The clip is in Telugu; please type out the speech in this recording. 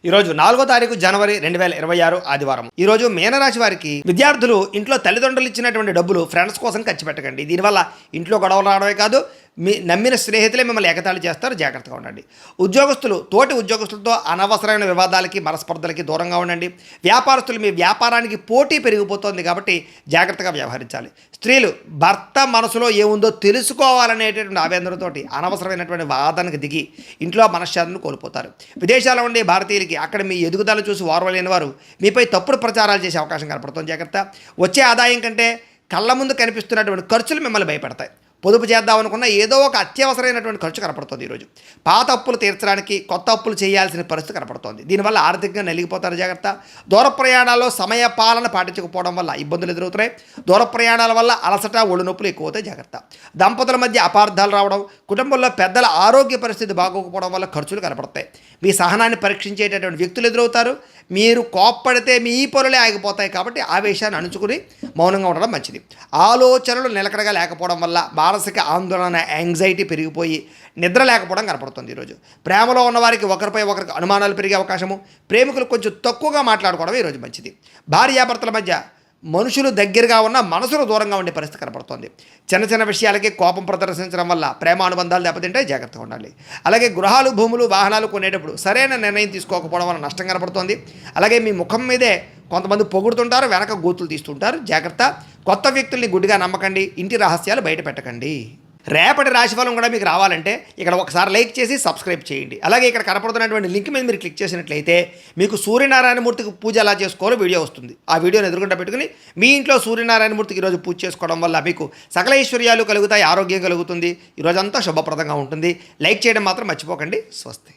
ఈరోజు 4వ తారీఖు జనవరి 2026 ఆదివారం. ఈరోజు మీనరాశి వారికి విద్యార్థులు ఇంట్లో తల్లిదండ్రులు ఇచ్చినటువంటి డబ్బులు ఫ్రెండ్స్ కోసం ఖర్చు పెట్టకండి. దీనివల్ల ఇంట్లో గొడవలు రావడమే కాదు, మీ నమ్మిన స్నేహితులే మిమ్మల్ని ఎగతాళి చేస్తారు. జాగ్రత్తగా ఉండండి. ఉద్యోగస్తులు తోటి ఉద్యోగస్తులతో అనవసరమైన వివాదాలకి మనస్పర్ధలకి దూరంగా ఉండండి. వ్యాపారస్తులు మీ వ్యాపారానికి పోటీ పెరిగిపోతుంది కాబట్టి జాగ్రత్తగా వ్యవహరించాలి. స్త్రీలు భర్త మనసులో ఏముందో తెలుసుకోవాలనేటటువంటి ఆవేదనతోటి అనవసరమైనటువంటి వాదనకు దిగి ఇంట్లో మనశ్శాంతిని కోల్పోతారు. విదేశాల్లో ఉండే భారతీయులకి అక్కడ మీ ఎదుగుదల చూసి ఓర్వలేని వారు మీపై తప్పుడు ప్రచారాలు చేసే అవకాశం కనపడుతుంది. జాగ్రత్త. వచ్చే ఆదాయం కంటే కళ్ళ ముందు కనిపిస్తున్నటువంటి ఖర్చులు మిమ్మల్ని భయపెడతాయి. పొదుపు చేద్దామనుకున్న ఏదో ఒక అత్యవసరమైనటువంటి ఖర్చు కనపడుతుంది. ఈరోజు పాత అప్పులు తీర్చడానికి కొత్త అప్పులు చేయాల్సిన పరిస్థితి కనపడుతోంది. దీనివల్ల ఆర్థికంగా నలిగిపోతారు. జాగ్రత్త. దూర ప్రయాణాల్లో సమయ పాలన పాటించకపోవడం వల్ల ఇబ్బందులు ఎదురవుతున్నాయి. దూర ప్రయాణాల వల్ల అలసట, ఒళ్ళు నొప్పులు ఎక్కువ అవుతాయి. జాగ్రత్త. దంపతుల మధ్య అపార్థాలు రావడం, కుటుంబంలో పెద్దల ఆరోగ్య పరిస్థితి బాగోకపోవడం వల్ల ఖర్చులు కనపడతాయి. మీ సహనాన్ని పరీక్షించేటటువంటి వ్యక్తులు ఎదురవుతారు. మీరు కోప్పడితే మీ పనులే ఆగిపోతాయి. కాబట్టి ఆవేశాన్ని అణుచుకుని మౌనంగా ఉండడం మంచిది. ఆలోచనలు నిలకడగా లేకపోవడం వల్ల మానసిక ఆందోళన, యాంగ్జైటీ పెరిగిపోయి నిద్ర లేకపోవడం కనపడుతుంది. ఈరోజు ప్రేమలో ఉన్నవారికి ఒకరిపై ఒకరికి అనుమానాలు పెరిగే అవకాశము, ప్రేమికులు కొంచెం తక్కువగా మాట్లాడుకోవడం ఈరోజు మంచిది. భార్యాభర్తల మధ్య మనుషులు దగ్గరగా ఉన్న మనసులు దూరంగా ఉండే పరిస్థితి కనపడుతుంది. చిన్న చిన్న విషయాలకి కోపం ప్రదర్శించడం వల్ల ప్రేమ అనుబంధాలు దెబ్బతింటే జాగ్రత్తగా ఉండాలి. అలాగే గృహాలు, భూములు, వాహనాలు కొనేటప్పుడు సరైన నిర్ణయం తీసుకోకపోవడం వల్ల నష్టం కనపడుతుంది. అలాగే మీ ముఖం మీదే కొంతమంది పొగుడుతుంటారు, వెనక గోతులు తీస్తుంటారు. జాగ్రత్త. కొత్త వ్యక్తుల్ని గుడ్డిగా నమ్మకండి. ఇంటి రహస్యాలు బయట పెట్టకండి. రేపటి రాశిఫలం కూడా మీకు రావాలంటే ఇక్కడ ఒకసారి లైక్ చేసి సబ్స్క్రైబ్ చేయండి. అలాగే ఇక్కడ కనపడుతున్నటువంటి లింక్ మీద మీరు క్లిక్ చేసినట్లయితే మీకు సూర్యనారాయణమూర్తికి పూజ ఎలా చేసుకోవాలో వీడియో వస్తుంది. ఆ వీడియోని ఎదురుకుండా పెట్టుకుని మీ ఇంట్లో సూర్యనారాయణమూర్తికి ఈరోజు పూజ చేసుకోవడం వల్ల మీకు సకల ఐశ్వర్యాలు కలుగుతాయి, ఆరోగ్యం కలుగుతుంది. ఈరోజంతా శుభప్రదంగా ఉంటుంది. లైక్ చేయడం మాత్రం మర్చిపోకండి. స్వస్తి.